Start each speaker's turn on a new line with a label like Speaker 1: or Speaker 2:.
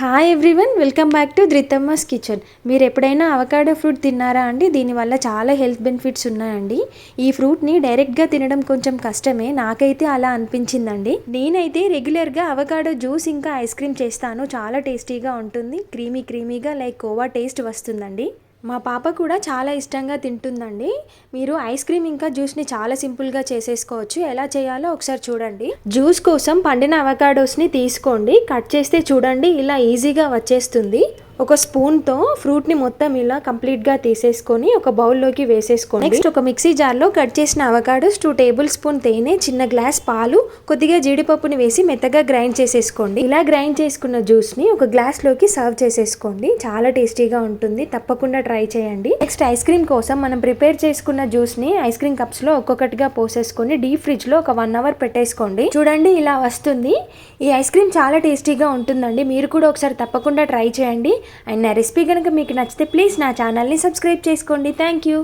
Speaker 1: Hi everyone, welcome back to Dhruthamma's kitchen. మీరు ఎప్పుడైనా avocado fruit తిన్నారా అండి? దీనివల్ల చాలా హెల్త్ బెనిఫిట్స్ ఉన్నాయండి. ఈ ఫ్రూట్ని డైరెక్ట్గా తినడం కొంచెం కష్టమే, నాకైతే అలా అనిపించిందండి. నేనైతే రెగ్యులర్గా అవకాడో జ్యూస్ ఇంకా ఐస్ క్రీమ్ చేస్తాను. చాలా టేస్టీగా ఉంటుంది, క్రీమీగా లైక్ కోవా టేస్ట్ వస్తుందండి. మా పాప కూడా చాలా ఇష్టంగా తింటుందండి. మీరు ఐస్ క్రీమ్ ఇంకా జ్యూస్ని చాలా సింపుల్గా చేసేసుకోవచ్చు. ఎలా చేయాలో ఒకసారి చూడండి. జ్యూస్ కోసం పండిన అవకాడోస్ని తీసుకోండి. కట్ చేస్తే చూడండి ఇలా ఈజీగా వచ్చేస్తుంది. ఒక స్పూన్తో ఫ్రూట్ని మొత్తం ఇలా కంప్లీట్గా తీసేసుకొని ఒక బౌల్లోకి వేసేసుకోండి. నెక్స్ట్ ఒక మిక్సీ జార్లో కట్ చేసిన అవకాడోస్, 2 టేబుల్ స్పూన్ తేనె, చిన్న గ్లాస్ పాలు, కొద్దిగా జీడిపప్పుని వేసి మెత్తగా గ్రైండ్ చేసేసుకోండి. ఇలా గ్రైండ్ చేసుకున్న జ్యూస్ని ఒక గ్లాస్లోకి సర్వ్ చేసేసుకోండి. చాలా టేస్టీగా ఉంటుంది, తప్పకుండా ట్రై చేయండి. నెక్స్ట్ ఐస్ క్రీమ్ కోసం మనం ప్రిపేర్ చేసుకున్న జ్యూస్ని ఐస్ క్రీమ్ కప్స్లో ఒక్కొక్కటిగా పోసేసుకొని డీప్ ఫ్రిడ్జ్లో ఒక 1 అవర్ పెట్టేసుకోండి. చూడండి ఇలా వస్తుంది. ఈ ఐస్ క్రీమ్ చాలా టేస్టీగా ఉంటుందండి. మీరు కూడా ఒకసారి తప్పకుండా ట్రై చేయండి. అండ్ నా రెసిపీ కనుక మీకు నచ్చితే ప్లీజ్ నా ఛానల్ని సబ్స్క్రైబ్ చేసుకోండి. Thank you.